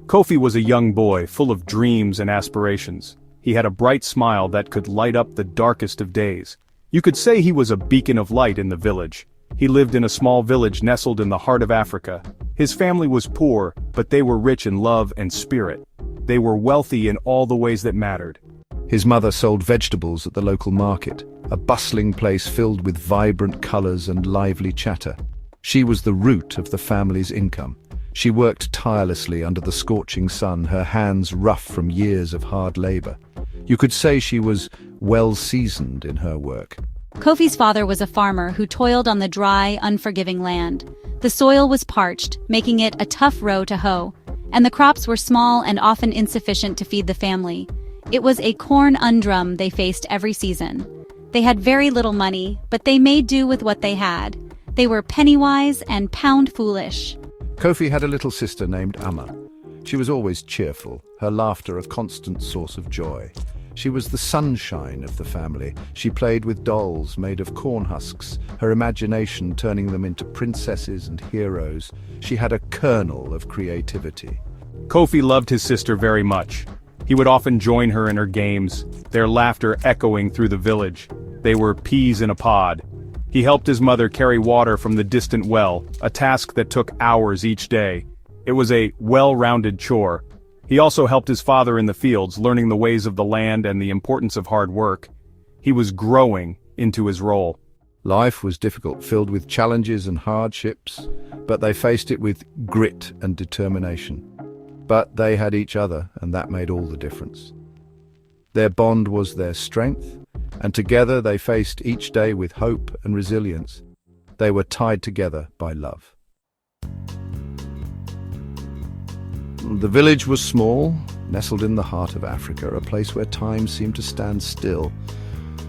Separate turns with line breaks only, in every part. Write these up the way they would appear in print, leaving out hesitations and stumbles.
Kofi was a young boy, full of dreams and aspirations. He had a bright smile that could light up the darkest of days. You could say he was a beacon of light in the village. He lived in a small village nestled in the heart of Africa. His family was poor, but they were rich in love and spirit. They were wealthy in all the ways that mattered.
His mother sold vegetables at the local market, a bustling place filled with vibrant colors and lively chatter. She was the root of the family's income. She worked tirelessly under the scorching sun, her hands rough from years of hard labor. You could say she was well-seasoned in her work.
Kofi's father was a farmer who toiled on the dry, unforgiving land. The soil was parched, making it a tough row to hoe, and the crops were small and often insufficient to feed the family. It was a corn undrum they faced every season. They had very little money, but they made do with what they had. They were penny-wise and pound-foolish.
Kofi had a little sister named Amma. She was always cheerful, her laughter a constant source of joy. She was the sunshine of the family. She played with dolls made of corn husks, her imagination turning them into princesses and heroes. She had a kernel of creativity.
Kofi loved his sister very much. He would often join her in her games, their laughter echoing through the village. They were peas in a pod. He helped his mother carry water from the distant well, a task that took hours each day. It was a well-rounded chore. He also helped his father in the fields, learning the ways of the land and the importance of hard work. He was growing into his role.
Life was difficult, filled with challenges and hardships, but they faced it with grit and determination. But they had each other, and that made all the difference. Their bond was their strength, and together they faced each day with hope and resilience. They were tied together by love. The village was small, nestled in the heart of Africa, a place where time seemed to stand still.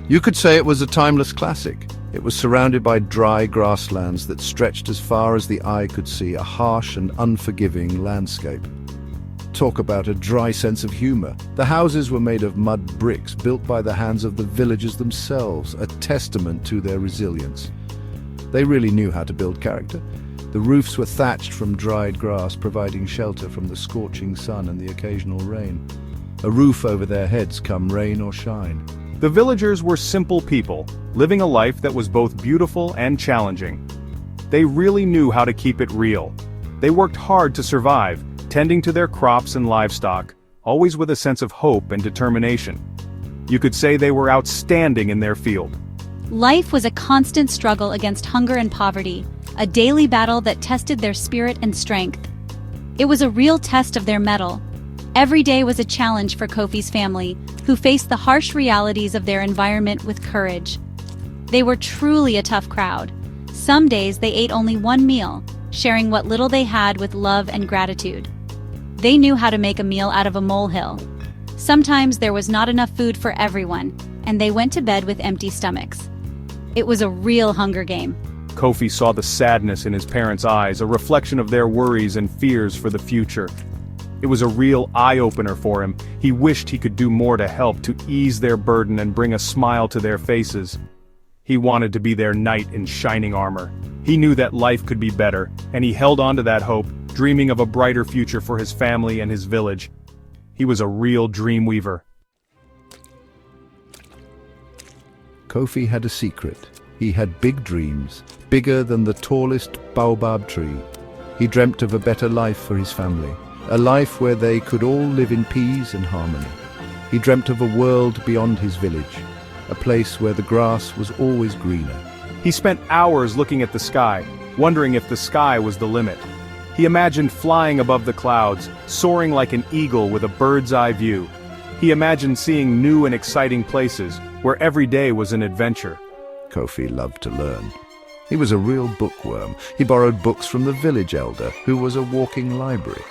You could say it was a timeless classic. It was surrounded by dry grasslands that stretched as far as the eye could see, a harsh and unforgiving landscape. Talk about a dry sense of humor. The houses were made of mud bricks built by the hands of the villagers themselves, a testament to their resilience. They really knew how to build character. The roofs were thatched from dried grass, providing shelter from the scorching sun and the occasional rain. A roof over their heads come rain or shine.
The villagers were simple people, living a life that was both beautiful and challenging. They really knew how to keep it real. They worked hard to survive, tending to their crops and livestock, always with a sense of hope and determination. You could say they were outstanding in their field.
Life was a constant struggle against hunger and poverty, a daily battle that tested their spirit and strength. It was a real test of their mettle. Every day was a challenge for Kofi's family, who faced the harsh realities of their environment with courage. They were truly a tough crowd. Some days they ate only one meal, sharing what little they had with love and gratitude. They knew how to make a meal out of a molehill. Sometimes there was not enough food for everyone, and they went to bed with empty stomachs. It was a real hunger game.
Kofi saw the sadness in his parents' eyes, a reflection of their worries and fears for the future. It was a real eye-opener for him. He wished he could do more to help, to ease their burden and bring a smile to their faces. He wanted to be their knight in shining armor. He knew that life could be better, and he held on to that hope, dreaming of a brighter future for his family and his village. He was a real dream weaver.
Kofi had a secret. He had big dreams, bigger than the tallest baobab tree. He dreamt of a better life for his family, a life where they could all live in peace and harmony. He dreamt of a world beyond his village, a place where the grass was always greener.
He spent hours looking at the sky, wondering if the sky was the limit. He imagined flying above the clouds, soaring like an eagle with a bird's-eye view. He imagined seeing new and exciting places, where every day was an adventure.
Kofi loved to learn. He was a real bookworm. He borrowed books from the village elder, who was a walking library.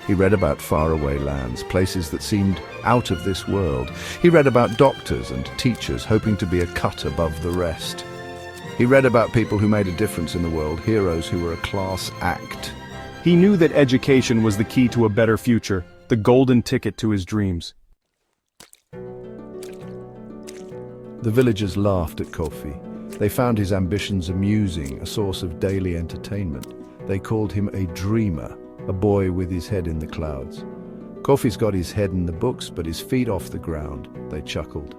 He read about faraway lands, places that seemed out of this world. He read about doctors and teachers hoping to be a cut above the rest. He read about people who made a difference in the world, heroes who were a class act.
He knew that education was the key to a better future, the golden ticket to his dreams.
The villagers laughed at Kofi. They found his ambitions amusing, a source of daily entertainment. They called him a dreamer, a boy with his head in the clouds. Kofi's got his head in the books, but his feet off the ground, they chuckled.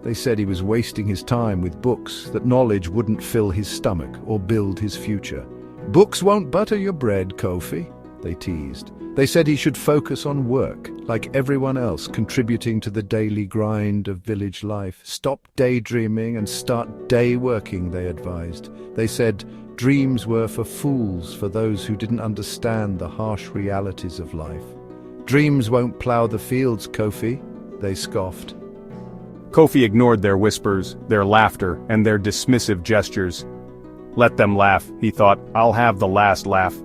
They said he was wasting his time with books, that knowledge wouldn't fill his stomach or build his future. Books won't butter your bread, Kofi, they teased. They said he should focus on work, like everyone else, contributing to the daily grind of village life. Stop daydreaming and start day working, they advised. They said dreams were for fools, for those who didn't understand the harsh realities of life. Dreams won't plough the fields, Kofi, they scoffed.
Kofi ignored their whispers, their laughter, and their dismissive gestures. Let them laugh, he thought, I'll have the last laugh.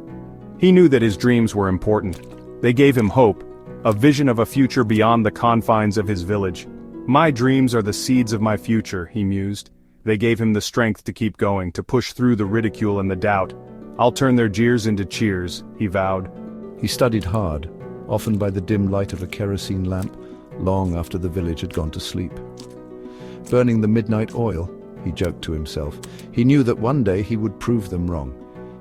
He knew that his dreams were important. They gave him hope, a vision of a future beyond the confines of his village. My dreams are the seeds of my future, he mused. They gave him the strength to keep going, to push through the ridicule and the doubt. I'll turn their jeers into cheers, he vowed.
He studied hard, often by the dim light of a kerosene lamp, long after the village had gone to sleep. Burning the midnight oil, he joked to himself. He knew that one day he would prove them wrong.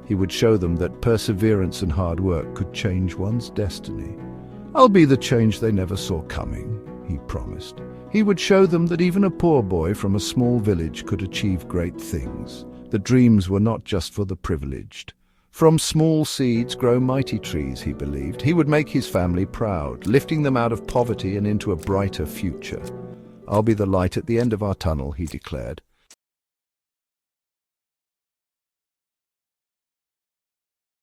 He would show them that perseverance and hard work could change one's destiny. I'll be the change they never saw coming, he promised. He would show them that even a poor boy from a small village could achieve great things. The dreams were not just for the privileged. From small seeds grow mighty trees, he believed. He would make his family proud, lifting them out of poverty and into a brighter future. I'll be the light at the end of our tunnel, he declared.